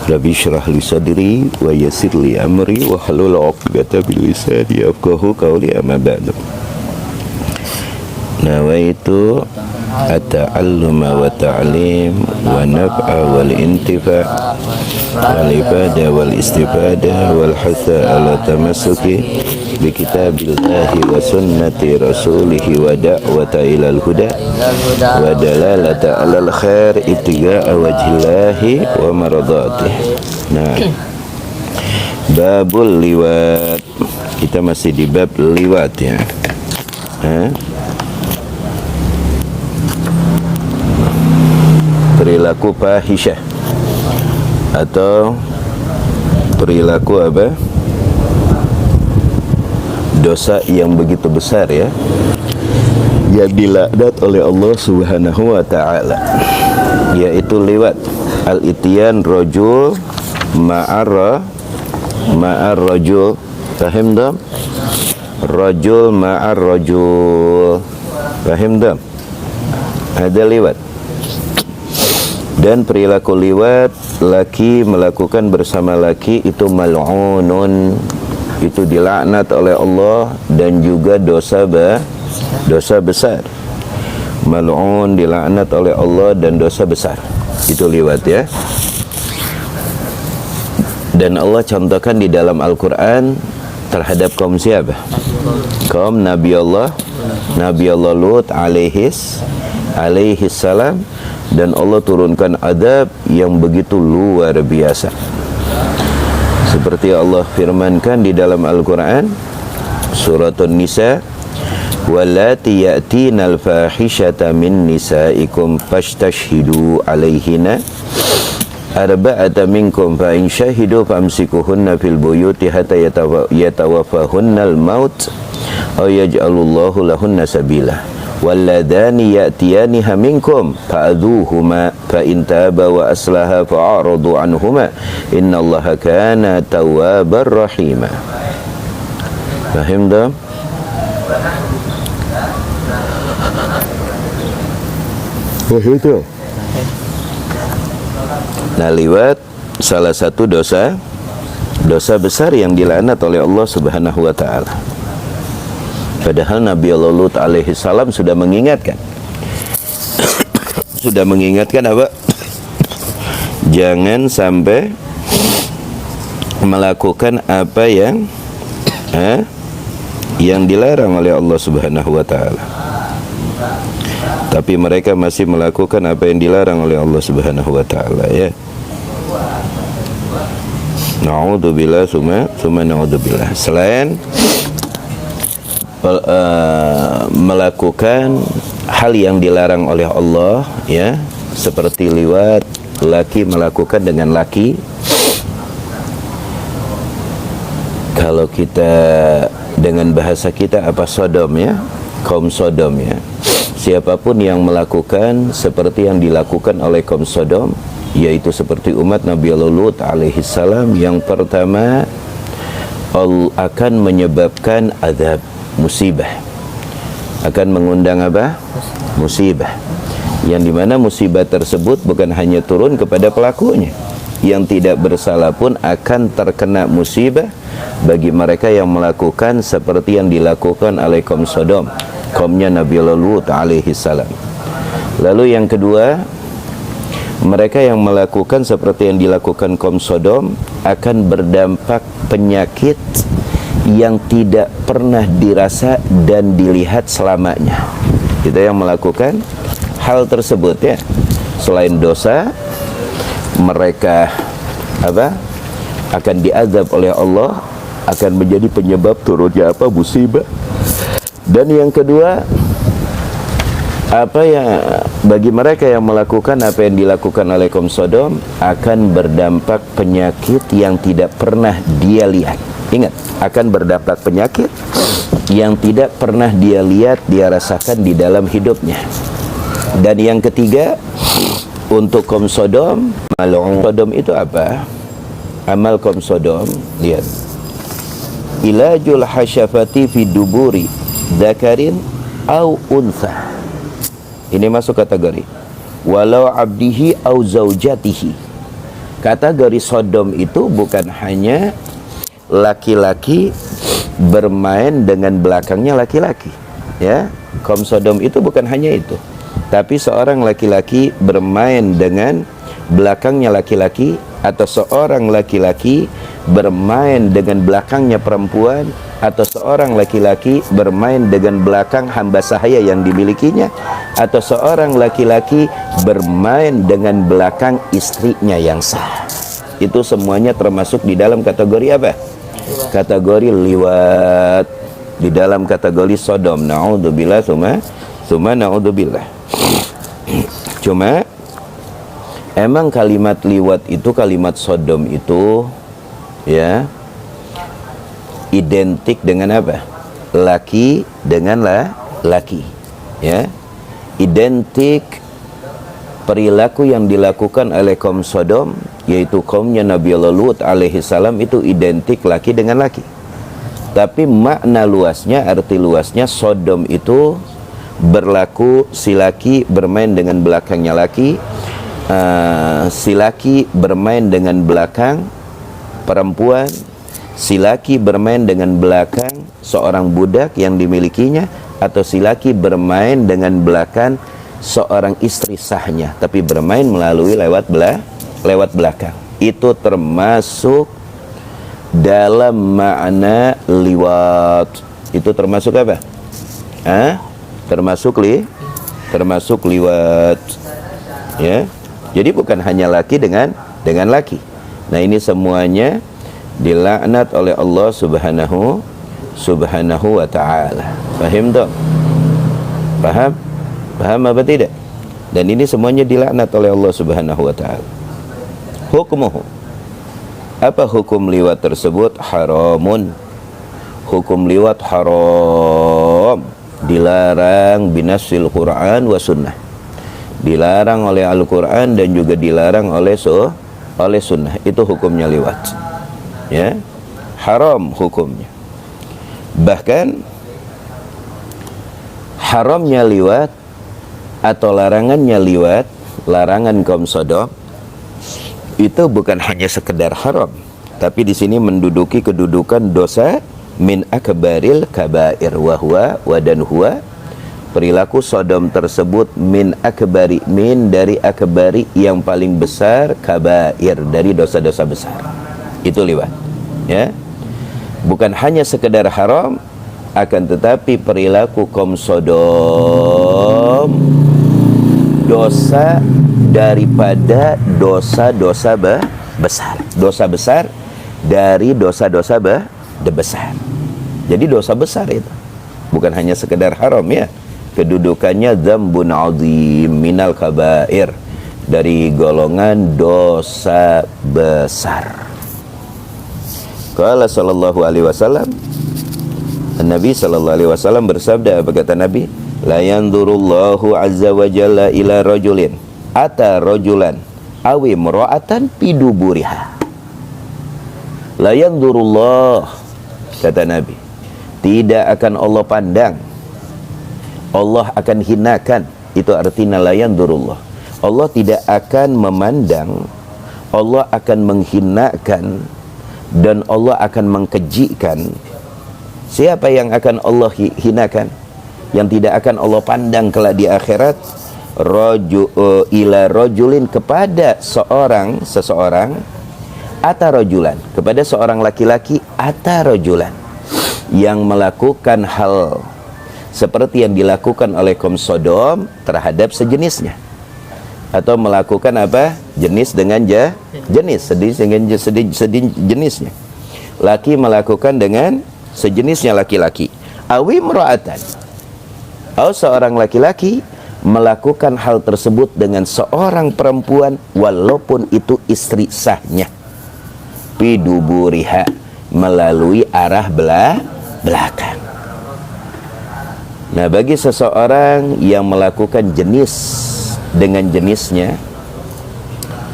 Rabbi shrah li sadri wa yassir li amri wa hlul 'uqdatam min lisani yafqahu qawli. Amma ba'du. Nawaitu at-ta'alluma wa ta'lim wa naf'a wal intifa' wal ibadah wal istifada wal hatha ala tamassuki bi kitabillahi wa sunnati rasulihi wa da'wata ilal huda wa dalalata alal khair ibtiga'a wajhillahi wa maradhatih. Nah, babul liwat, kita masih di bab liwat ya. Perilaku fahisyah atau perilaku apa? Dosa yang begitu besar ya, yang dilaknat oleh Allah Subhanahu wa ta'ala, yaitu liwat. Al-ityan rajul ma'ar rajul. Fahim tak? Rajul ma'ar rajul. Fahim tak? Ada liwat. Dan perilaku liwat, laki melakukan bersama laki, itu mal'unun, itu dilaknat oleh Allah, dan juga dosa besar. Mal'un dilaknat oleh Allah dan dosa besar, itu liwat ya. Dan Allah contohkan di dalam Al-Quran terhadap kaum siapa? Kaum Nabi Allah Lut alaihis salam. Dan Allah turunkan adab yang begitu luar biasa, seperti Allah firmankan di dalam Al-Quran Surat An-Nisa, wallati ya'tinal fahishata min nisaikum fastashhidu alaihinna arba'ata minkum fa in syahidu famsikuhunna fil buyuti hatta yatawafahunnal maut aw yaj'alullahu lahunna sabila walladani ya'tiyaniha minkum fa'adhuhuma fa in taba wa aslaha fa'aradu anhuma innallaha kana tawwabar rahima. Fahim tak? Begitu. Nah, liwat salah satu dosa besar yang dilaknat oleh Allah Subhanahu wa ta'ala. Padahal Nabi Allah Lut alaihi salam sudah mengingatkan apa? Jangan sampai melakukan apa yang dilarang oleh Allah Subhanahu wa ta'ala. Tapi mereka masih melakukan apa yang dilarang oleh Allah Subhanahu wa ta'ala ya. Na'udzubillah summa na'udzubillah. Selain melakukan hal yang dilarang oleh Allah ya, seperti liwat, laki melakukan dengan laki. Kalau kita dengan bahasa kita apa, Sodom ya, kaum Sodom ya. Siapapun yang melakukan seperti yang dilakukan oleh kaum Sodom, yaitu seperti umat Nabi Allah Lut alaihi salam, yang pertama akan menyebabkan azab, musibah, akan mengundang apa? Musibah, yang dimana musibah tersebut bukan hanya turun kepada pelakunya, yang tidak bersalah pun akan terkena musibah bagi mereka yang melakukan seperti yang dilakukan oleh kaum Sodom, kaumnya Nabi Lut alaihi salam. Lalu yang kedua, mereka yang melakukan seperti yang dilakukan kaum Sodom akan berdampak penyakit yang tidak pernah dirasa dan dilihat selamanya. Kita yang melakukan hal tersebut ya, selain dosa, mereka akan diazab oleh Allah, akan menjadi penyebab turunnya musibah. Dan yang kedua, bagi mereka yang melakukan apa yang dilakukan oleh kaum Sodom, akan berdampak penyakit yang tidak pernah dia lihat. Ingat, akan berdampak penyakit yang tidak pernah dia lihat, dia rasakan di dalam hidupnya. Dan yang ketiga, untuk kaum Sodom, Sodom itu apa? Amal kaum Sodom, lihat, ilajul hasyafati fi duburi dzakarin au untha. Ini masuk kategori walau abdihi au zaujatihi. Kategori sodom itu bukan hanya laki-laki bermain dengan belakangnya laki-laki, ya. Kaum Sodom itu bukan hanya itu, tapi seorang laki-laki bermain dengan belakangnya laki-laki, atau seorang laki-laki bermain dengan belakangnya perempuan, atau seorang laki-laki bermain dengan belakang hamba sahaya yang dimilikinya, atau seorang laki-laki bermain dengan belakang istrinya yang sah. Itu semuanya termasuk di dalam kategori apa? Kategori liwat, di dalam kategori Sodom. Na'udzubillah, summa na'udzubillah. Cuma emang kalimat liwat itu, kalimat Sodom itu, ya, identik dengan apa? Laki dengan laki, ya. Identik perilaku yang dilakukan oleh kaum Sodom, yaitu kaumnya Nabi Allah Lut alaihi salam, itu identik laki dengan laki. Tapi makna luasnya, arti luasnya, Sodom itu berlaku si laki bermain dengan belakangnya laki, si laki bermain dengan belakang perempuan, si laki bermain dengan belakang seorang budak yang dimilikinya, atau si laki bermain dengan belakang seorang istri sahnya, tapi bermain melalui lewat belakang. Itu termasuk dalam makna liwat. Itu termasuk apa? Termasuk liwat, ya. Jadi bukan hanya laki dengan laki. Nah, ini semuanya dilaknat oleh Allah subhanahu wa ta'ala. Faham tak? Paham apa tidak? Dan ini semuanya dilaknat oleh Allah subhanahu wa ta'ala. Hukmuhu, apa hukum liwat tersebut? Haramun. Hukum liwat haram, dilarang binasil Quran wa sunnah. Dilarang oleh Al-Quran dan juga dilarang oleh sunnah. Itu hukumnya liwat, ya. Haram hukumnya. Bahkan haramnya liwat atau larangannya liwat, larangan kaum Sodom, itu bukan hanya sekedar haram, tapi di sini menduduki kedudukan dosa min akbaril kabair, wahwa dan huwa, perilaku Sodom tersebut min akbari, min dari akbari yang paling besar, kabair dari dosa-dosa besar. Itu liwat, ya. Bukan hanya sekedar haram, akan tetapi perilaku kaum Sodom dosa daripada dosa-dosa besar. Dosa besar dari dosa-dosa besar. Jadi dosa besar itu bukan hanya sekedar haram, ya. Kedudukannya dzambun azim minal kabair, dari golongan dosa besar. Qala sallallahu alaihi wasallam, Nabi sallallahu alaihi wasallam bersabda, apa kata Nabi? La yanzurullahu azza wa jalla ila rajulin ata rajulan awi imra'atan biduburiha. La yanzurullah, kata Nabi, tidak akan Allah pandang, Allah akan hinakan. Itu artinya la yanzurullah. Allah tidak akan memandang, Allah akan menghinakan, dan Allah akan mengkejikan. Siapa yang akan Allah hinakan, yang tidak akan Allah pandang kelak di akhirat? Ila rajulin, kepada seseorang ata rajulan, kepada seorang laki-laki, ata rajulan, yang melakukan hal seperti yang dilakukan oleh kaum Sodom terhadap sejenisnya, atau melakukan apa? Jenis dengan jenis, jenisnya. Laki melakukan dengan sejenisnya laki-laki. Awi mra'atan, atau seorang laki-laki melakukan hal tersebut dengan seorang perempuan, walaupun itu istri sahnya, biduburiha, melalui arah belakang. Nah, bagi seseorang yang melakukan jenis dengan jenisnya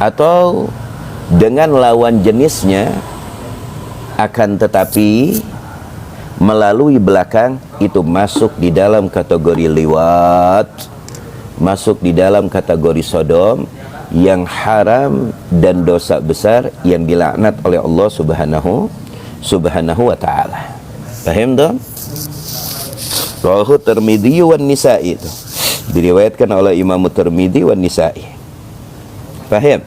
atau dengan lawan jenisnya, akan tetapi melalui belakang, itu masuk di dalam kategori liwat, masuk di dalam kategori Sodom, yang haram dan dosa besar yang dilaknat oleh Allah subhanahu wa ta'ala. Paham tak? Rawahu Tirmidzi wan Nisa'i, itu diriwayatkan oleh Imam Tirmidzi wan Nisa'i. Paham?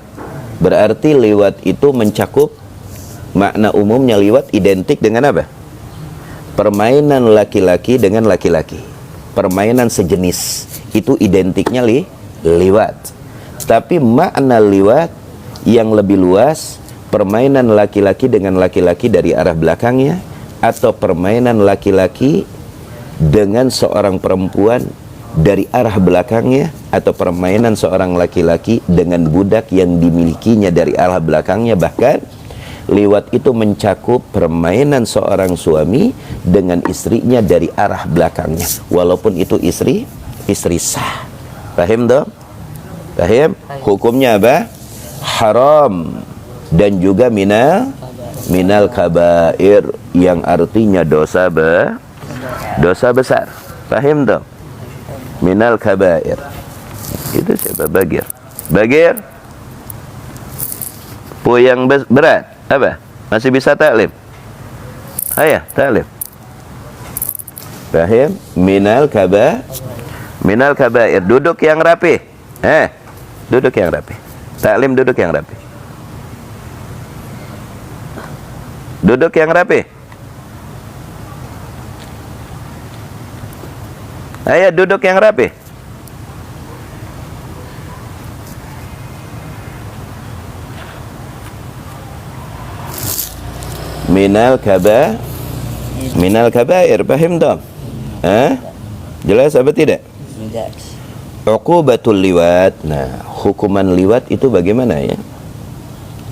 Berarti liwat itu mencakup, makna umumnya liwat identik dengan apa? Permainan laki-laki dengan laki-laki, permainan sejenis, itu identiknya liwat. Tapi makna liwat yang lebih luas, permainan laki-laki dengan laki-laki dari arah belakangnya, atau permainan laki-laki dengan seorang perempuan dari arah belakangnya, atau permainan seorang laki-laki dengan budak yang dimilikinya dari arah belakangnya. Bahkan liwat itu mencakup permainan seorang suami dengan istrinya dari arah belakangnya, walaupun itu istri sah. Paham tak? Paham? Hukumnya apa? Haram dan juga minal kabair, yang artinya dosa besar. Paham tak? Minal kabair. Itu siapa? Bagir. Po yang berat. Apa? Masih bisa taklim? Ayah, taklim. Paham? Minal kabair. Duduk yang rapi. Duduk yang rapi. Taklim duduk yang rapi. Duduk yang rapi. Ayah, duduk yang rapi. Minal kabair. Paham tak? Jelas apa tidak? Tidak. Uqubatul liwat. Nah, hukuman liwat itu bagaimana ya?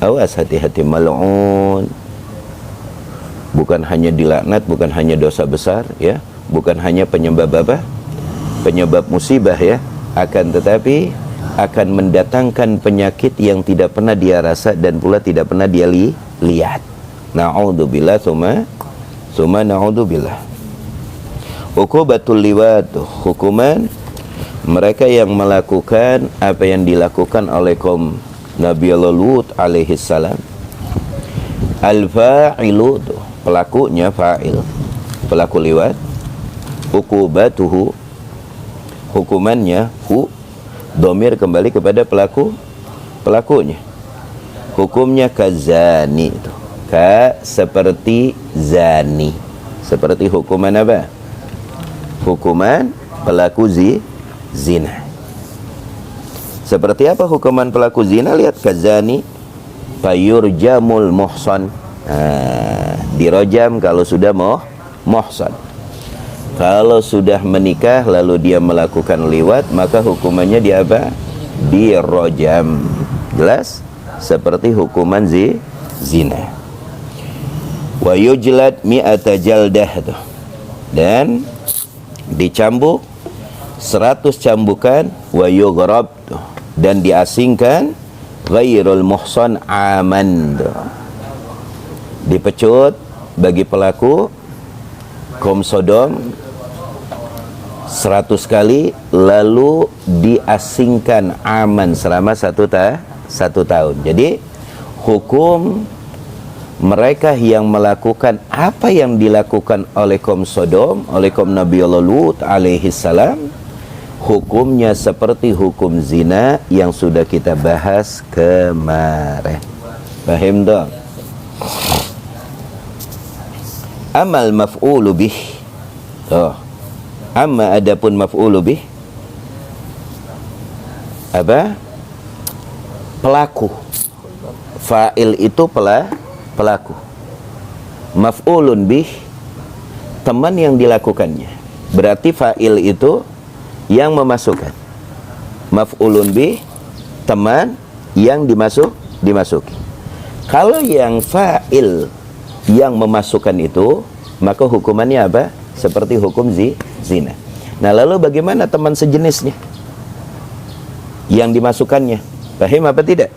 Awas, hati-hati, mal'un. Bukan hanya dilaknat, bukan hanya dosa besar ya, bukan hanya penyebab apa? Penyebab musibah ya, akan tetapi akan mendatangkan penyakit yang tidak pernah dia rasa dan pula tidak pernah dia lihat. Na'udzubillah, summa na'udzubillah. Uqubatul liwat, hukuman mereka yang melakukan apa yang dilakukan oleh kaum Nabi Lut alaihi salam. Al-fa'ilu, pelakunya fa'il, pelaku liwat. Uqubatuhu, hukumannya, domir kembali kepada pelakunya. Hukumnya kazani, seperti zani. Seperti hukuman apa? Hukuman pelaku zina. Seperti apa hukuman pelaku zina? Lihat, kazani fayurjamul muhsan. Dirojam kalau sudah muhsan. Kalau sudah menikah lalu dia melakukan liwat, maka hukumannya dia apa? Dirojam. Jelas? Seperti hukuman zina. Wa yujlad mi'ata jaldah, dan dicambuk 100 cambukan. Wa yughrab, dan diasingkan ghairul muhsan aman, dipecut bagi pelaku kaum Sodom 100 kali, lalu diasingkan aman selama satu tahun. Jadi hukum mereka yang melakukan apa yang dilakukan oleh kaum Sodom, oleh kaum Nabi Lut alaihi salam, hukumnya seperti hukum zina yang sudah kita bahas kemarin. Paham tak? Amal maf'ulu bih. Amma adapun maf'ulu bih, apa? Pelaku. Fa'il itu pelaku. Maf'ulun bih, teman yang dilakukannya. Berarti fa'il itu yang memasukkan. Maf'ulun bih, teman yang dimasuki. Kalau yang fa'il yang memasukkan itu, maka hukumannya apa? Seperti hukum zina. Nah, lalu bagaimana teman sejenisnya yang dimasukkannya? Paham apa tidak?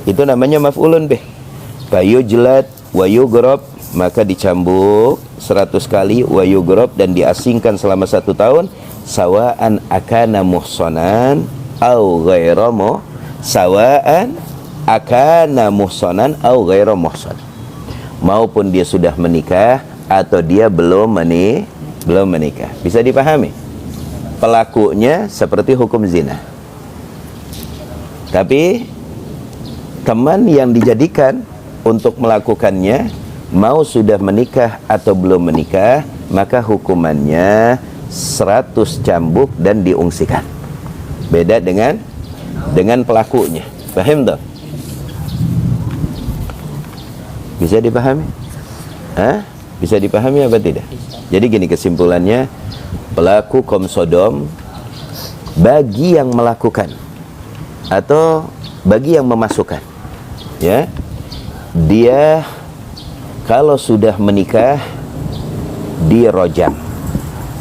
Itu namanya maf'ulun bih. Fayujlad wa yughrab, maka dicambuk 100 kali, wa yughrab, dan diasingkan selama 1 tahun, sawa'an akana muhsanan au ghaira sawaan akana muhsanan au ghairu muhsan, maupun dia sudah menikah atau dia belum menikah. Bisa dipahami? Pelakunya seperti hukum zina, tapi teman yang dijadikan untuk melakukannya mau sudah menikah atau belum menikah, maka hukumannya 100 cambuk dan diungsikan. Beda dengan pelakunya. Paham tak? Bisa dipahami? Bisa dipahami apa tidak? Jadi gini kesimpulannya, pelaku kaum Sodom bagi yang melakukan atau bagi yang memasukkan, ya, dia kalau sudah menikah dirojam,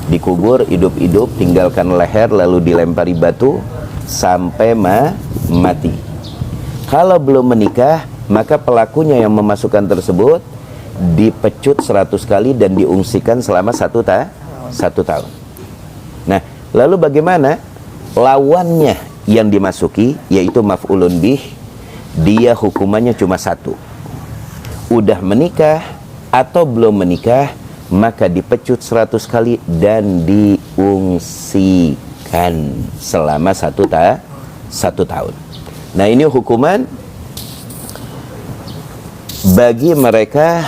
dikubur hidup-hidup, tinggalkan leher lalu dilempari batu sampai mati. Kalau belum menikah, maka pelakunya yang memasukkan tersebut dipecut 100 kali dan diungsikan selama 1 tahun. Nah, lalu bagaimana lawannya yang dimasuki, yaitu maf'ulun bih? Dia hukumannya cuma 1. Udah menikah atau belum menikah, maka dipecut 100 kali dan diungsikan selama 1 tahun. Nah, ini hukuman bagi mereka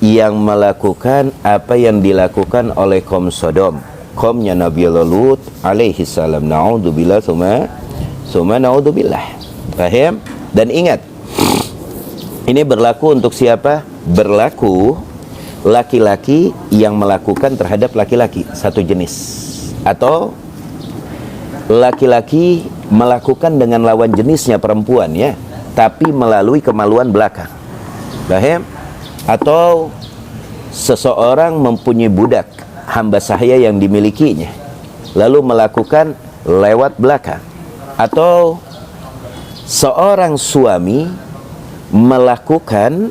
yang melakukan apa yang dilakukan oleh kaum Sodom, kaumnya Nabi Lut alaihi salam. Na'udzubillah summa na'udzubillah. Paham? Dan ingat, ini berlaku untuk siapa? Berlaku laki-laki yang melakukan terhadap laki-laki satu jenis, atau laki-laki melakukan dengan lawan jenisnya perempuan, ya, tapi melalui kemaluan belakang. Paham? Atau seseorang mempunyai budak hamba sahaya yang dimilikinya, lalu melakukan lewat belakang. Atau seorang suami melakukan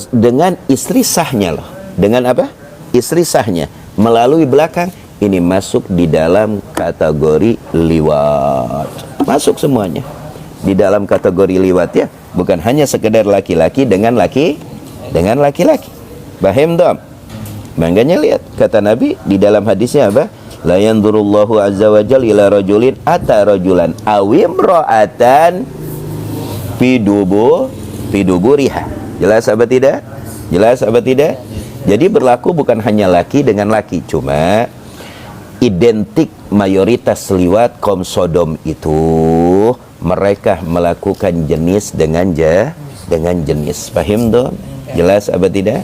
dengan istri sahnya loh. Dengan apa? Istri sahnya melalui belakang. Ini masuk di dalam kategori liwat. Masuk semuanya di dalam kategori liwat, ya. Bukan hanya sekedar laki-laki dengan laki-laki. Paham dong? Makanya lihat kata Nabi di dalam hadisnya apa? La yanzurullahu azza wa jalla ila rajulin ata rajulan aw imra'atan fi duburiha. Jelas apa tidak? Jelas apa tidak? Jadi berlaku bukan hanya laki dengan laki, cuma identik mayoritas liwat kaum Sodom itu mereka melakukan jenis dengan jenis. Paham dong? Jelas apa tidak?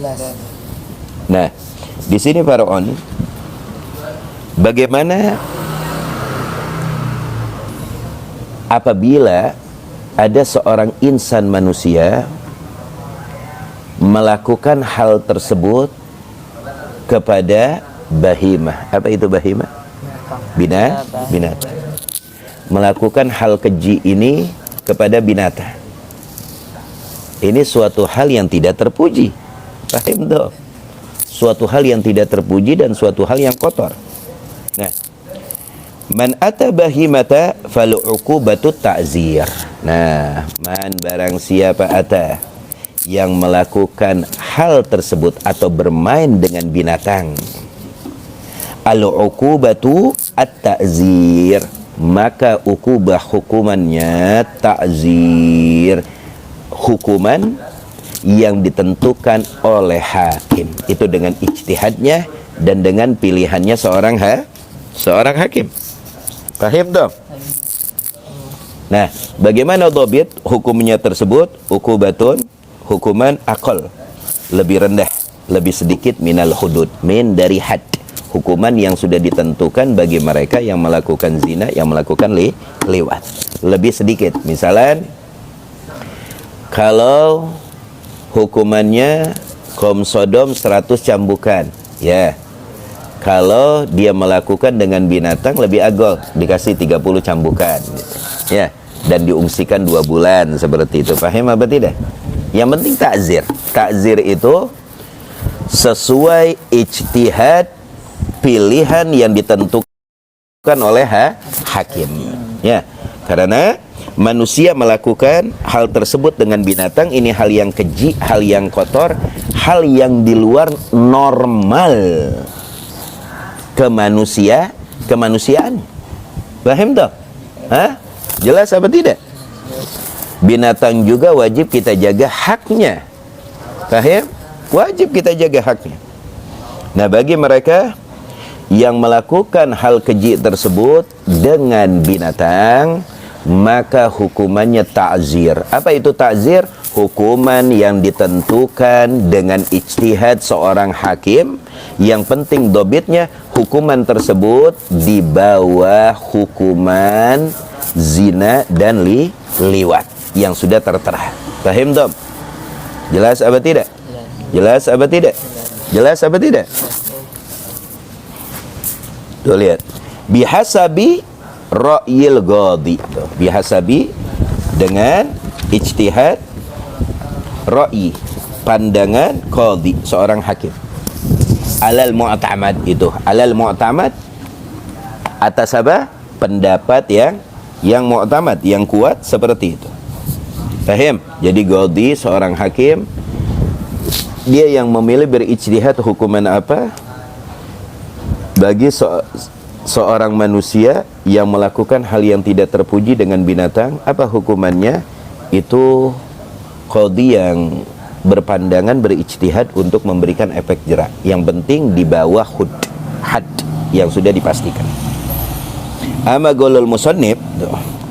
Nah, di sini Faraon, bagaimana apabila ada seorang insan manusia melakukan hal tersebut kepada bahimah. Apa itu bahimah? Binatang. Melakukan hal keji ini kepada binatang. Ini suatu hal yang tidak terpuji. Paham dong? Suatu hal yang tidak terpuji dan suatu hal yang kotor. Nah, man ata bahimata fal uqubatu ta'zir. Nah, man barang siapa ata yang melakukan hal tersebut atau bermain dengan binatang, al uqubatu at-ta'zir, maka ukubah hukumannya ta'zir, hukuman yang ditentukan oleh hakim. Itu dengan ijtihadnya dan dengan pilihannya seorang hakim. Paham dong? Nah, bagaimana dhabit hukumnya tersebut? Uqubatun, hukuman aqal, lebih rendah, lebih sedikit minal hudud, min dari had, hukuman yang sudah ditentukan bagi mereka yang melakukan zina, yang melakukan liwat, lebih sedikit. Misalnya, kalau hukumannya kaum Sodom 100 cambukan, ya, kalau dia melakukan dengan binatang lebih agol, dikasih 30 cambukan, gitu. Ya, dan diungsikan 2 bulan seperti itu. Paham apa tidak? Yang penting takzir. Takzir itu sesuai ijtihad, pilihan yang ditentukan oleh hakim. Ya, karena manusia melakukan hal tersebut dengan binatang, ini hal yang keji, hal yang kotor, hal yang di luar normal kemanusiaan. Paham tak? Hah? Jelas apa tidak? Binatang juga wajib kita jaga haknya. Paham? Wajib kita jaga haknya. Nah, bagi mereka yang melakukan hal keji tersebut dengan binatang, maka hukumannya ta'zir. Apa itu ta'zir? Hukuman yang ditentukan dengan ijtihad seorang hakim. Yang penting dobitnya, hukuman tersebut di bawah hukuman zina dan liwat yang sudah tertera. Paham dong? Jelas apa tidak? Jelas apa tidak? Jelas apa tidak? Tuh lihat. Bihasabi ra'yil ghadi. Bihasabi dengan ijtihad ra'i, pandangan qadhi, seorang hakim. Alal mu'tamad, itu alal mu'tamad, atas apa? Pendapat yang mu'tamad, yang kuat, seperti itu. Faham? Jadi qadhi, seorang hakim, dia yang memilih berijtihad hukuman apa bagi seorang manusia yang melakukan hal yang tidak terpuji dengan binatang. Apa hukumannya? Itu qadhi yang berpandangan, berijtihad untuk memberikan efek jerak. Yang penting di bawah had yang sudah dipastikan. Ama qaulul musannif,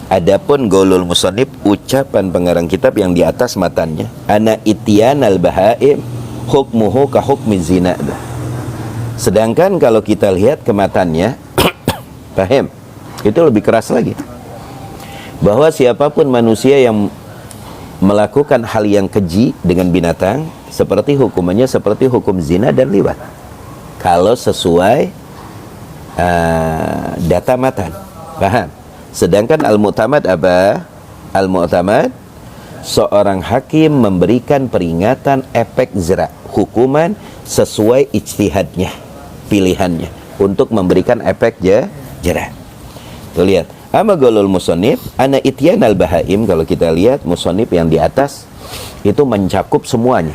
adapun qaulul musannif, ucapan pengarang kitab yang di atas matanya, ana ityanal bahaim hukmuhu ka hukmi zina. Sedangkan kalau kita lihat ke matanya paham? Itu lebih keras lagi. Bahwa siapapun manusia yang melakukan hal yang keji dengan binatang, seperti hukumannya seperti hukum zina dan liwat, kalau sesuai data matan. Paham? Sedangkan al-mu'tamad apa? Al-mu'tamad, seorang hakim memberikan peringatan efek jerak, hukuman sesuai ijtihadnya, pilihannya, untuk memberikan efek jerak. Tuh lihat. Ama qaulul musannif ana ityanal bahaim, kalau kita lihat musannif yang di atas itu mencakup semuanya,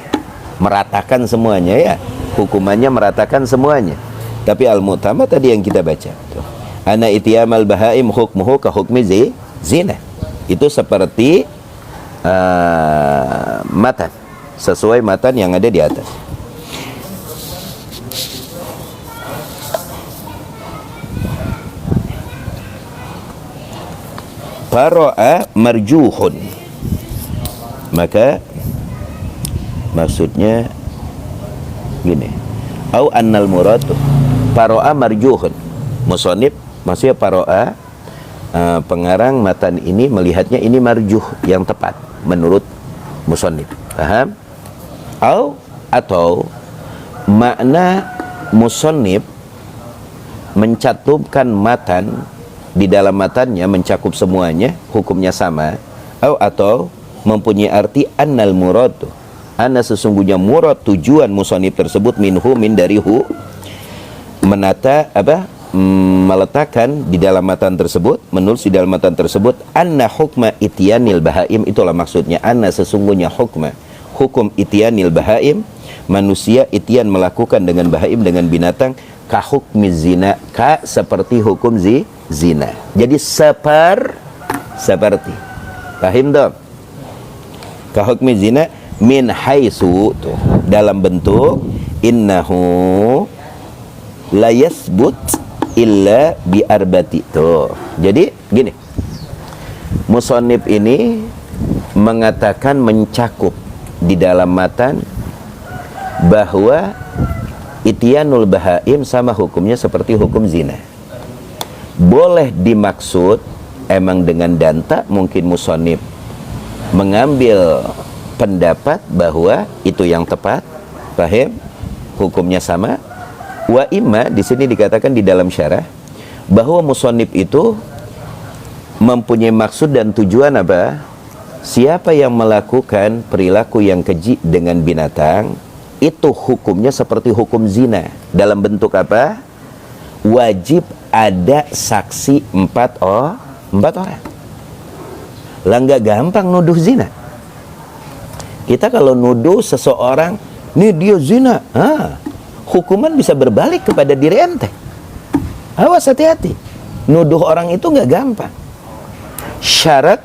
meratakan semuanya, ya, hukumannya meratakan semuanya. Tapi al-mu'tamad tadi yang kita baca tuh, ana ityamal bahaim hukmuhu ka hukmi zina, itu seperti matan, sesuai matan yang ada di atas. Faro'a marjuhun, maka maksudnya gini, au annal muradu faro'a marjuhun, musannif maksudnya faro'a, pengarang matan ini melihatnya ini marjuh, yang tepat menurut musannif. Paham? Atau makna musannif mencantumkan matan, di dalam matannya mencakup semuanya, hukumnya sama. Atau mempunyai arti annal muradu, anna sesungguhnya murad, tujuan musannif tersebut, minhu, min darihu, menata apa, meletakkan di dalam matan tersebut, menulis di dalam matan tersebut, anna hukma ityanil bahaim, itulah maksudnya, anna sesungguhnya hukma, hukum ityanil bahaim, manusia ityan melakukan dengan bahaim, dengan binatang, ka hukmi zina, ka seperti hukum zina. Jadi seperti. Paham dong? Ka hukmi zina min haitsu, dalam bentuk innahu la yasbut illa bi arbati. Tuh. Jadi gini. Musannif ini mengatakan, mencakup di dalam matan bahwa ityanul bahaim sama hukumnya seperti hukum zina. Boleh dimaksud emang dengan danta, mungkin musannif mengambil pendapat bahwa itu yang tepat, paham? Hukumnya sama. Wa imma, di sini dikatakan di dalam syarah bahwa musannif itu mempunyai maksud dan tujuan apa? Siapa yang melakukan perilaku yang keji dengan binatang, itu hukumnya seperti hukum zina. Dalam bentuk apa? Wajib ada saksi 4 4 orang. Lah nggak gampang nuduh zina. Kita kalau nuduh seseorang, nih dia zina, hukuman bisa berbalik kepada diri ente. Awas, hati-hati. Nuduh orang itu nggak gampang. Syarat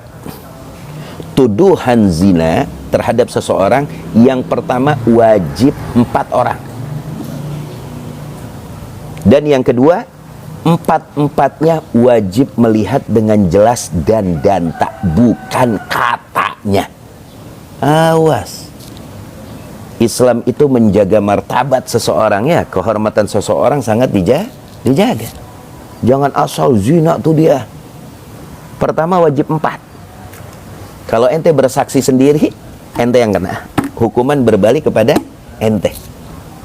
tuduhan zina terhadap seseorang, yang pertama wajib 4 orang. Dan yang kedua, 4-empatnya wajib melihat dengan jelas dan tak, bukan katanya. Awas. Islam itu menjaga martabat seseorang, ya, kehormatan seseorang sangat dijaga. Jangan asal zina tuh dia. Pertama wajib 4. Kalau ente bersaksi sendiri, ente yang kena. Hukuman berbalik kepada ente.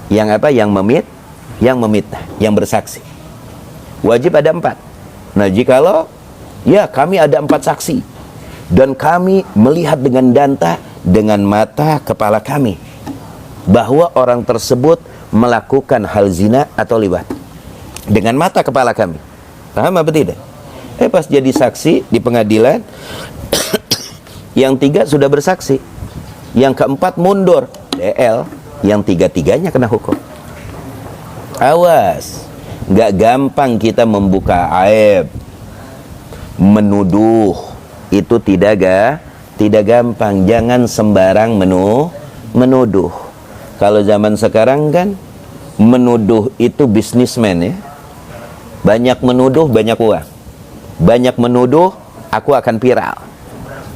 Yang apa? Yang memitnah, yang bersaksi. Wajib ada 4. Nah, jikalau ya kami ada 4 saksi dan kami melihat dengan mata kepala kami bahwa orang tersebut melakukan hal zina atau liwat dengan mata kepala kami. Paham apa tidak? Pas jadi saksi di pengadilan, yang 3 sudah bersaksi, yang keempat mundur, DL, yang 3-tiganya kena hukum. Awas, nggak gampang kita membuka aib, menuduh itu tidak gampang. Jangan sembarang menuduh. Kalau zaman sekarang kan menuduh itu bisnismen, ya. Banyak menuduh, banyak uang. Banyak menuduh, aku akan viral.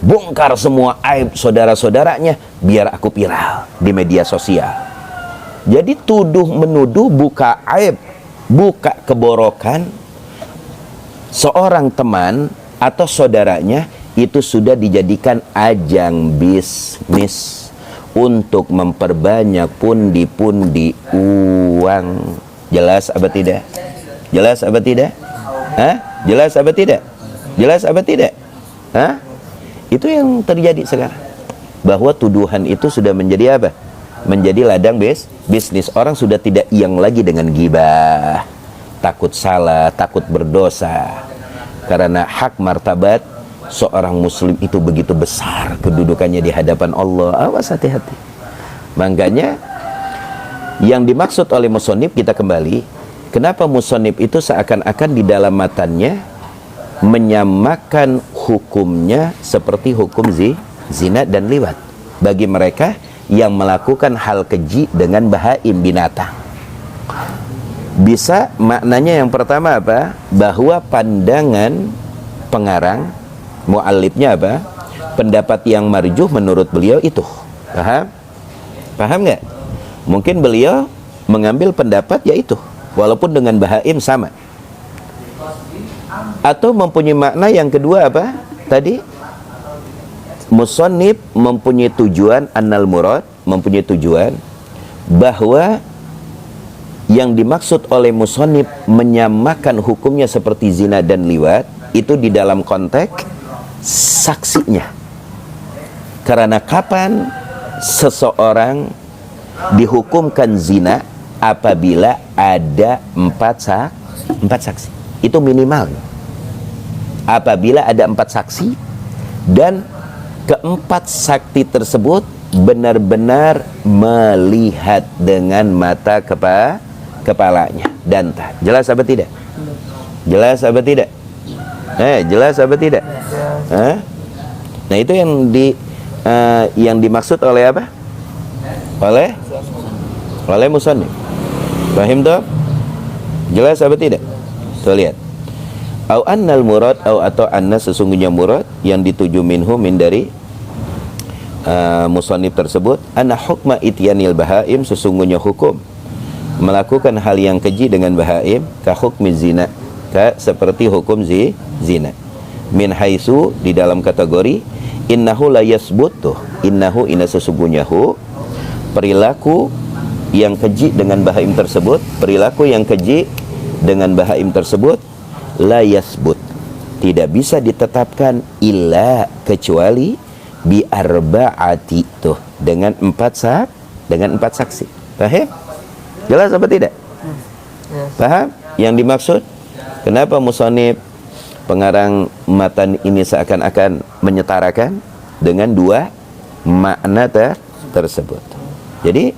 Bongkar semua aib saudara-saudaranya biar aku viral di media sosial. Jadi tuduh menuduh, buka aib, buka keborokan seorang teman atau saudaranya, itu sudah dijadikan ajang bisnis untuk memperbanyak pundi-pundi uang. Jelas apa tidak? Jelas apa tidak? Jelas apa tidak? Jelas apa tidak? Itu yang terjadi sekarang. Bahwa tuduhan itu sudah menjadi apa? Menjadi ladang bisnis. Orang sudah tidak iang lagi dengan ghibah, takut salah, takut berdosa. Karena hak martabat seorang muslim itu begitu besar kedudukannya di hadapan Allah. Awas, hati-hati. Makanya yang dimaksud oleh musonib, kita kembali, kenapa musonib itu seakan-akan di dalam matanya menyamakan hukumnya seperti hukum zina dan liwat bagi mereka yang melakukan hal keji dengan bahaim, binatang. Bisa maknanya yang pertama apa? Bahwa pandangan pengarang, mu'allifnya apa? Pendapat yang marjuh menurut beliau itu. Paham? Paham nggak? Mungkin beliau mengambil pendapat yaitu, walaupun dengan bahaim sama. Atau mempunyai makna yang kedua apa? Tadi musannif mempunyai tujuan, annal murad, mempunyai tujuan bahwa yang dimaksud oleh musannif menyamakan hukumnya seperti zina dan liwat itu di dalam konteks saksinya. Karena kapan seseorang dihukumkan zina? Apabila ada 4 saksi. Itu minimal. Apabila ada 4 saksi dan keempat saksi tersebut benar-benar melihat dengan mata kepalanya dan tak. Jelas apa tidak? Jelas apa tidak? Jelas apa tidak? Nah, itu yang dimaksud oleh apa? Oleh musannif. Paham toh? Jelas apa tidak? Tuh lihat. Au annal murad, atau anna sesungguhnya murad yang dituju minhu min dari musannif tersebut, anna hukma ityanil bahaim, sesungguhnya hukum melakukan hal yang keji dengan bahaim, ka hukmi zina, seperti hukum zina. Min haitsu, di dalam kategori innahu la yasbutu, innahu inna sesungguhnya perilaku yang keji dengan bahaim tersebut, perilaku yang keji dengan bahaim tersebut la yasbut, tidak bisa ditetapkan illa kecuali bi arba'ati, tuh dengan 4 saksi. Paham? Jelas apa tidak? Paham yang dimaksud? Kenapa musannif pengarang matan ini seakan-akan menyetarakan dengan dua makna tersebut. Jadi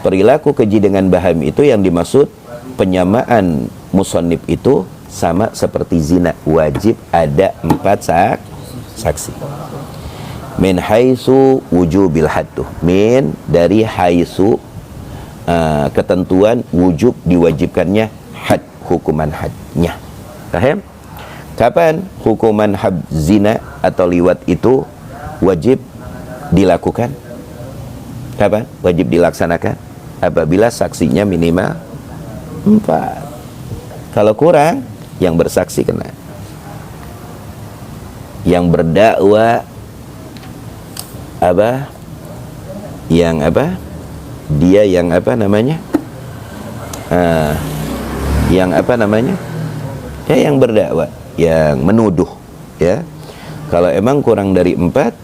perilaku keji dengan baham itu yang dimaksud penyamaan musannif itu sama seperti zina, wajib ada 4 saksi. Min haitsu wujubil haddu, min dari haitsu ketentuan wujub diwajibkannya had, hukuman hadnya. Paham? Kapan hukuman had zina atau liwat itu wajib dilakukan? Kapan wajib dilaksanakan? Apabila saksinya minimal 4. Kalau kurang, yang bersaksi kena. Yang berdakwa apa? Yang apa? Dia yang apa namanya? Yang apa namanya? Ya, yang berdakwa, yang menuduh, ya. Kalau emang kurang dari 4,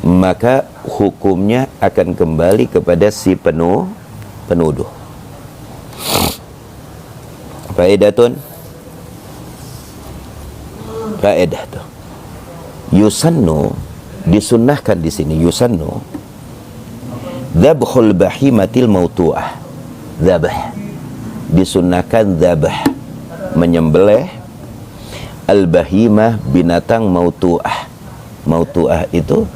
maka hukumnya akan kembali kepada si penuduh. Faedah tuh. Yusannu, disunnahkan di sini, yusannu dzabhul bahimatil mautu'ah. Dzabh, disunnahkan dzabh, menyembelih al-bahimah, binatang mautu'ah. Mautu'ah itu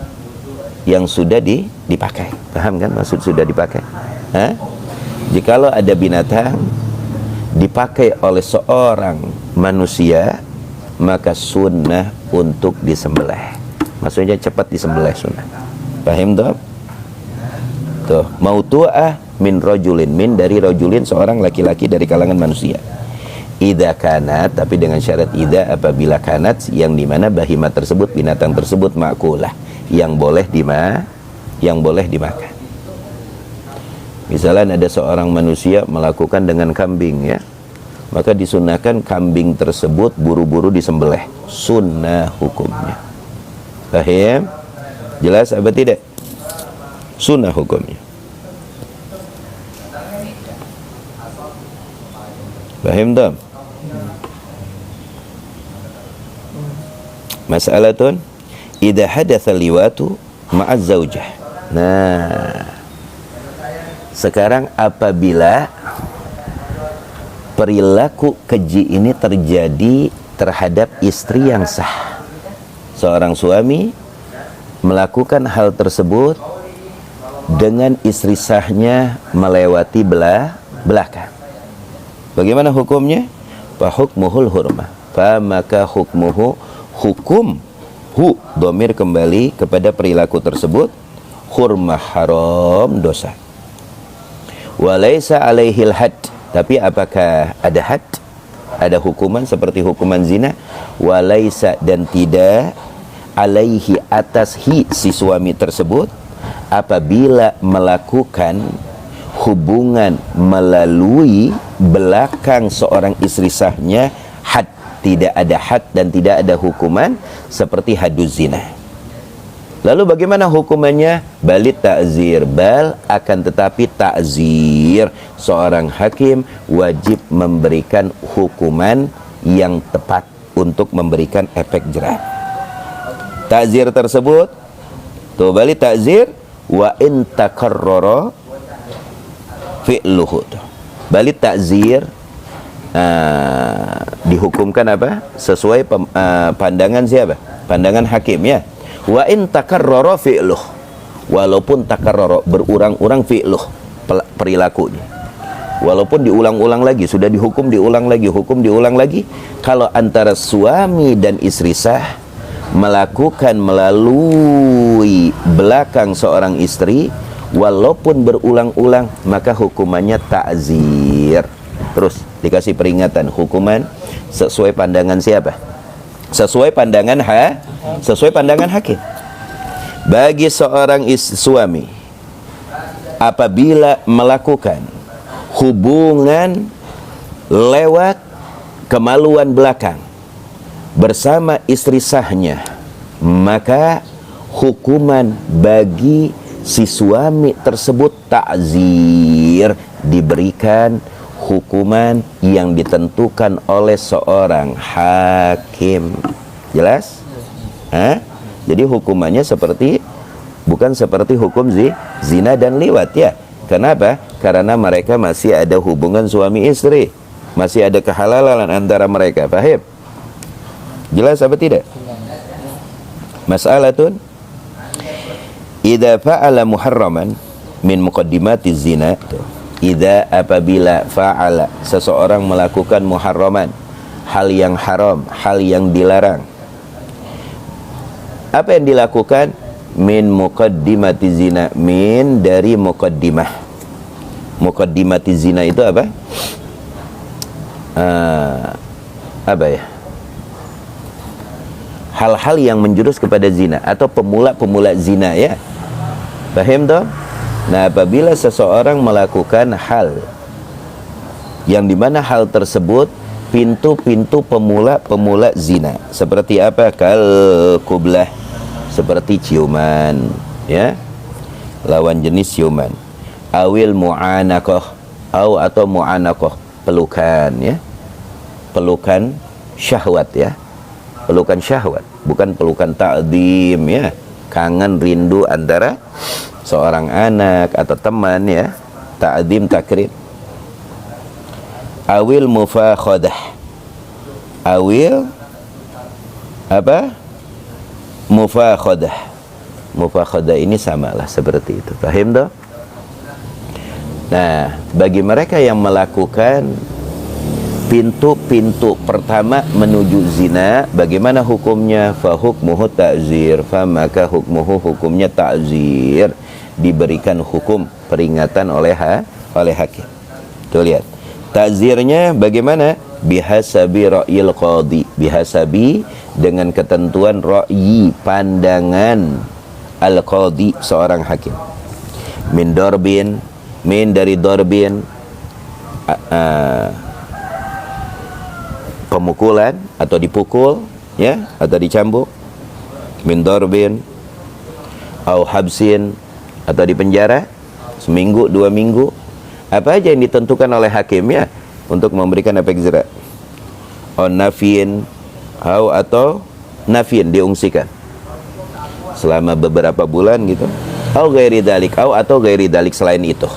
yang sudah dipakai. Paham kan maksud sudah dipakai? Jikalau ada binatang dipakai oleh seorang manusia, maka sunnah untuk disembelih. Maksudnya cepat disembelih sunnah. Paham tuh? Tuh, mautu'ah min rajulin, min dari rajulin, seorang laki-laki dari kalangan manusia. Idza kanat, tapi dengan syarat idza, apabila kanat, yang dimana bahimah tersebut, binatang tersebut ma'kulah, yang boleh dimakan. Misalnya ada seorang manusia melakukan dengan kambing, ya, maka disunahkan kambing tersebut buru-buru disembelih. Sunnah hukumnya. Paham? Jelas apa tidak? Sunnah hukumnya. Paham tak? Masalatun idza hadatsa liwatu ma'az zaujah. Nah, sekarang apabila perilaku keji ini terjadi terhadap istri yang sah, seorang suami melakukan hal tersebut dengan istri sahnya melewati belakang, bagaimana hukumnya? Fa hukmuhul hurmah, fa maka hukmuhu, hukum hu, domir kembali kepada perilaku tersebut, hurmah, haram, dosa. Walaysa alaihil had, tapi apakah ada had, ada hukuman seperti hukuman zina? Walaysa, dan tidak, alaihi, atas hi, si suami tersebut, apabila melakukan hubungan melalui belakang seorang istri sahnya, had, tidak ada had dan tidak ada hukuman seperti haduz zina. Lalu bagaimana hukumannya? Balit ta'zir, bal, akan tetapi ta'zir, seorang hakim wajib memberikan hukuman yang tepat untuk memberikan efek jerat. Ta'zir tersebut tuh, balit ta'zir wa in takarrara fi'luhu. Balit ta'zir dihukumkan apa? Sesuai pandangan siapa? Pandangan hakim, ya. Wa in takarrara fi'luh, walaupun takarrara, berurang-urang fi'luh, perilakunya, walaupun diulang-ulang lagi, sudah dihukum diulang lagi, hukum diulang lagi. Kalau antara suami dan istri sah melakukan melalui belakang seorang istri, walaupun berulang-ulang, maka hukumannya ta'zir. Terus dikasih peringatan, hukuman sesuai pandangan siapa? Sesuai pandangan hakim. Bagi seorang suami apabila melakukan hubungan lewat kemaluan belakang bersama istri sahnya, maka hukuman bagi si suami tersebut ta'zir, diberikan hukuman yang ditentukan oleh seorang hakim. Jelas? Jadi hukumannya bukan seperti hukum zina dan liwat ya. Kenapa? Karena mereka masih ada hubungan suami istri, masih ada kehalalan antara mereka. Paham? Jelas apa tidak? Mas'alatun idza fa'ala muharraman min muqaddimati zina. Idza apabila fa'ala seseorang melakukan muharraman, hal yang haram, hal yang dilarang. Apa yang dilakukan? Min muqaddimati zina, min dari muqaddimah. Muqaddimati zina itu apa? Apa ya? Hal-hal yang menjurus kepada zina atau pemula-pemula zina ya. Paham toh? Nah, apabila seseorang melakukan hal yang dimana hal tersebut pintu-pintu pemula-pemula zina, seperti apa? Kal qublah, seperti ciuman ya, lawan jenis ciuman. Awil mu'anaqah, atau mu'anaqah, pelukan ya, pelukan syahwat ya, pelukan syahwat, bukan pelukan ta'zim ya, kangen rindu antara seorang anak atau teman ya, ta'zim takrib. Awil mufakhadah, awil apa? Mufakhadah. Mufakhadah ini samalah seperti itu. Paham toh? Nah, bagi mereka yang melakukan pintu-pintu pertama menuju zina, bagaimana hukumnya? Fa hukmuhu ta'zir, fa maka hukumnya ta'zir, diberikan hukum peringatan oleh hakim. Tuh lihat. Ta'zirnya bagaimana? Bihasabi ra'yil qadhi, bihasabi dengan ketentuan ra'yi, pandangan al-qadhi, seorang hakim. Min darbin, min dari darbin, pemukulan atau dipukul ya, atau dicambuk. Min darbin au habsin, atau dipenjara seminggu 2 minggu. Apa aja yang ditentukan oleh hakim ya untuk memberikan efek jerak. Nafin atau nafin, diungsikan selama beberapa bulan gitu. Ghairi dalik, atau ghairi dalik, selain itu,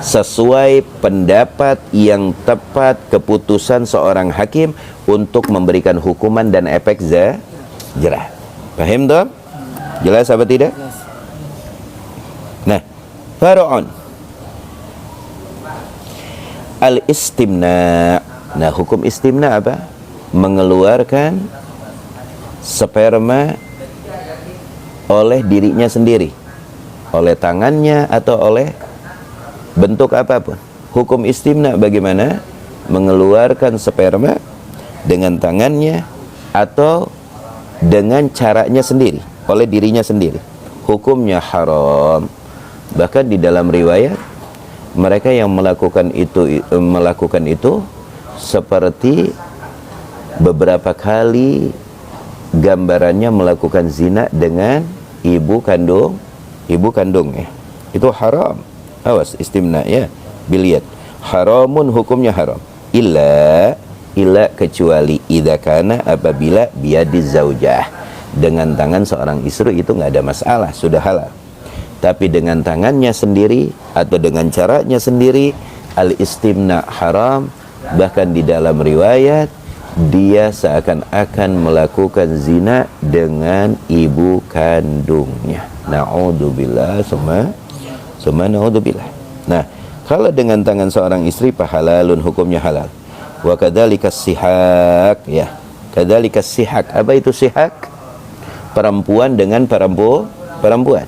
sesuai pendapat yang tepat keputusan seorang hakim untuk memberikan hukuman dan efek jerah. Paham toh? Jelas apa tidak? Nah, fara'un al-istimna. Nah, hukum istimna apa? Mengeluarkan sperma oleh dirinya sendiri, oleh tangannya atau oleh bentuk apapun. Hukum istimna bagaimana? Mengeluarkan sperma dengan tangannya atau dengan caranya sendiri, oleh dirinya sendiri. Hukumnya haram. Bahkan di dalam riwayat, mereka yang melakukan itu seperti beberapa kali gambarannya melakukan zina dengan ibu kandung ya. Itu haram. Awas, istimna ya, biliat. Haramun, hukumnya haram. Illa kecuali idza kana, apabila biadiz zaujah, dengan tangan seorang istri, itu nggak ada masalah, sudah halal. Tapi dengan tangannya sendiri atau dengan caranya sendiri, al-istimna haram. Bahkan di dalam riwayat, dia seakan-akan melakukan zina dengan ibu kandungnya. Na'udzubillah, summa na'udzubillah. Nah, kalau dengan tangan seorang istri, fahalalun, hukumnya halal. Wa kadzalika sihak ya. Kadzalika sihak. Apa itu sihak? Perempuan dengan perempuan.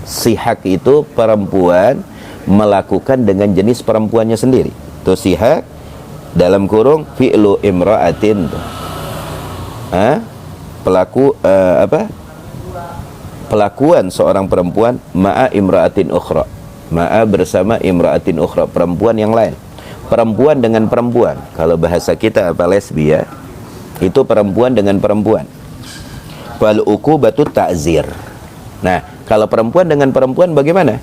Sihak itu perempuan melakukan dengan jenis perempuannya sendiri. Itu sihak, dalam kurung fi'lu imra'atin. Pelakuan seorang perempuan ma'a imra'atin ukhra, ma'a bersama imra'atin ukhra, perempuan yang lain. Perempuan dengan perempuan. Kalau bahasa kita apa, lesbi ya, itu perempuan dengan perempuan. Fal uqubatu ta'zir. Nah, kalau perempuan dengan perempuan bagaimana?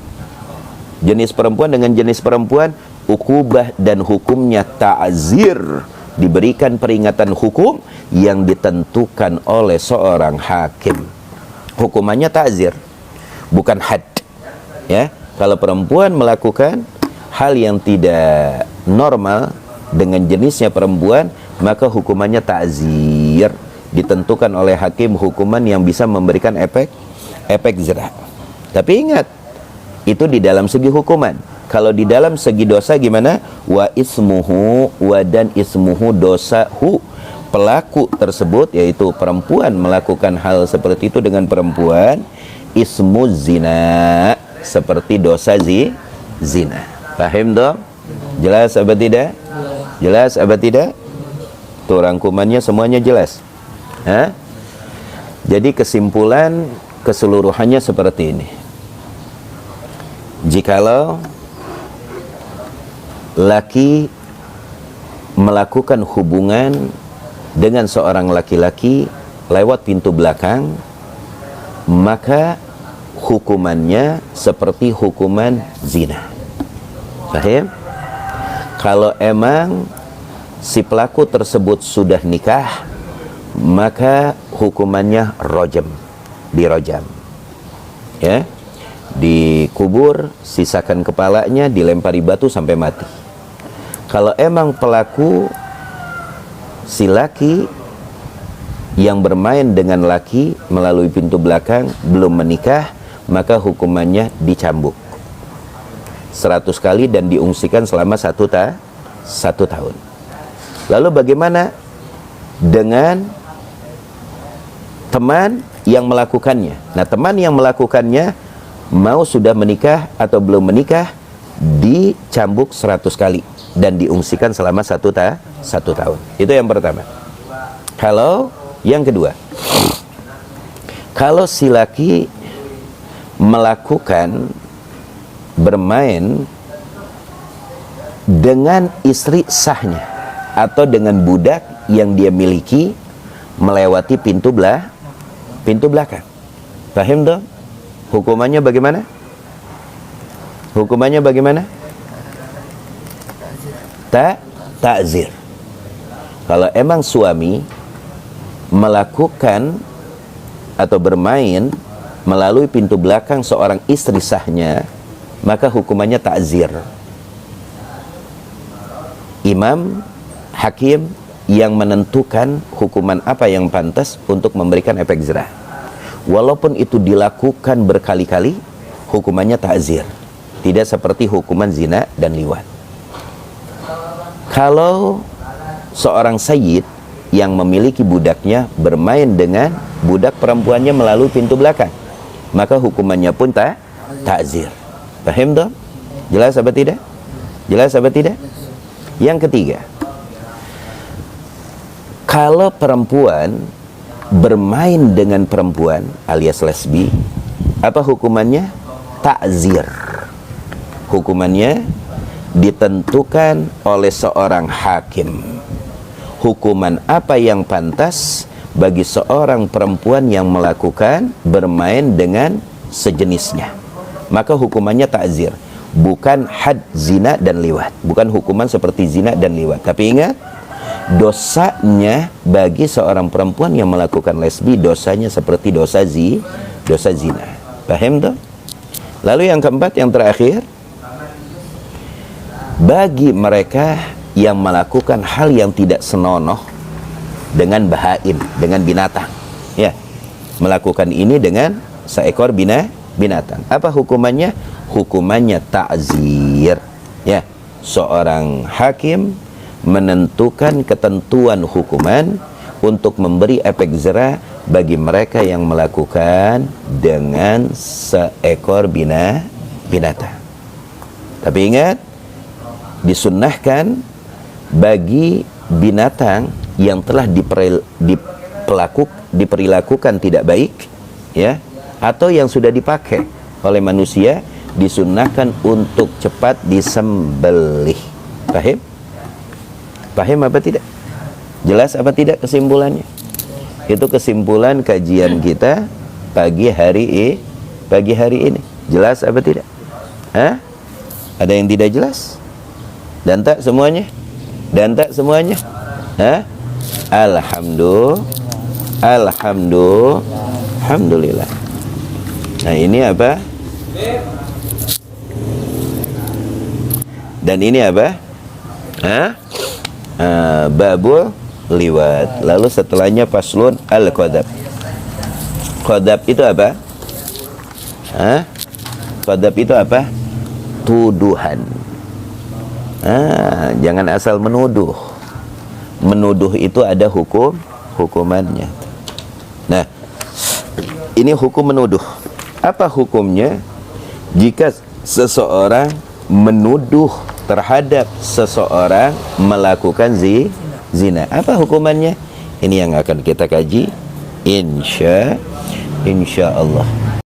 Jenis perempuan dengan jenis perempuan, ukubah dan hukumnya ta'zir, diberikan peringatan hukum yang ditentukan oleh seorang hakim. Hukumannya ta'zir, bukan had. Ya, kalau perempuan melakukan hal yang tidak normal dengan jenisnya perempuan, maka hukumannya ta'zir, ditentukan oleh hakim hukuman yang bisa memberikan efek jerah. Tapi ingat, itu di dalam segi hukuman. Kalau di dalam segi dosa gimana? Wa ismuhu, wa dan ismuhu, dosahu, pelaku tersebut yaitu perempuan melakukan hal seperti itu dengan perempuan, ismu zina, seperti dosa zina. Paham dong? Jelas apa tidak? Jelas apa tidak? Tuh rangkumannya semuanya jelas. Hah? Jadi kesimpulan keseluruhannya seperti ini. Jikalau laki melakukan hubungan dengan seorang laki-laki lewat pintu belakang, maka hukumannya seperti hukuman zina. Paham? Kalau emang si pelaku tersebut sudah nikah, maka hukumannya rojam, dirojam. Ya, dikubur, sisakan kepalanya, dilempari batu sampai mati. Kalau emang pelaku si laki yang bermain dengan laki melalui pintu belakang belum menikah, maka hukumannya dicambuk 100 kali dan diungsikan selama 1 tahun. Lalu bagaimana dengan teman yang melakukannya? Nah, teman yang melakukannya mau sudah menikah atau belum menikah, dicambuk 100 kali dan diungsikan selama 1 tahun. Itu yang pertama. Kalau yang kedua, kalau si laki melakukan bermain dengan istri sahnya atau dengan budak yang dia miliki melewati pintu belakang, paham dong? Hukumannya bagaimana? Hukumannya bagaimana? Ta'zir. Kalau emang suami melakukan atau bermain melalui pintu belakang seorang istri sahnya, maka hukumannya ta'zir. Imam hakim yang menentukan hukuman apa yang pantas untuk memberikan efek jerah. Walaupun itu dilakukan berkali-kali, hukumannya ta'zir, tidak seperti hukuman zina dan liwat. Kalau seorang sayyid yang memiliki budaknya bermain dengan budak perempuannya melalui pintu belakang, maka hukumannya pun ta'zir. Paham dong? Jelas apa tidak? Jelas apa tidak? Yang ketiga, kalau perempuan bermain dengan perempuan alias lesbi, apa hukumannya? Ta'zir. Hukumannya ditentukan oleh seorang hakim. Hukuman apa yang pantas bagi seorang perempuan yang melakukan bermain dengan sejenisnya, maka hukumannya ta'zir, bukan had zina dan liwat, bukan hukuman seperti zina dan liwat. Tapi ingat, dosanya bagi seorang perempuan yang melakukan lesbi, dosanya seperti dosa zina. Paham tuh? Lalu yang keempat, yang terakhir, bagi mereka yang melakukan hal yang tidak senonoh dengan bahaim, dengan binatang, ya, melakukan ini dengan seekor binatang, apa hukumannya? Hukumannya ta'zir. Ya, seorang hakim menentukan ketentuan hukuman untuk memberi efek jerah bagi mereka yang melakukan dengan seekor binatang. Tapi ingat, disunnahkan bagi binatang yang telah diperlakukan tidak baik, ya, atau yang sudah dipakai oleh manusia, disunnahkan untuk cepat disembelih. Paham? Paham apa tidak? Jelas apa tidak kesimpulannya? Itu kesimpulan kajian kita pagi hari ini. Jelas apa tidak? Hah? Ada yang tidak jelas? Dan tak semuanya? Dan tak semuanya? Ha? Alhamdulillah. Nah, ini apa? Dan ini apa? Babul liwat. Lalu setelahnya faslun al-qadab. Qadab itu apa? Qadab itu apa? Tuduhan. Jangan asal menuduh. Menuduh itu ada hukumannya. Nah, ini hukum menuduh. Apa hukumnya jika seseorang menuduh terhadap seseorang melakukan zina? Apa hukumannya? Ini yang akan kita kaji insya Allah.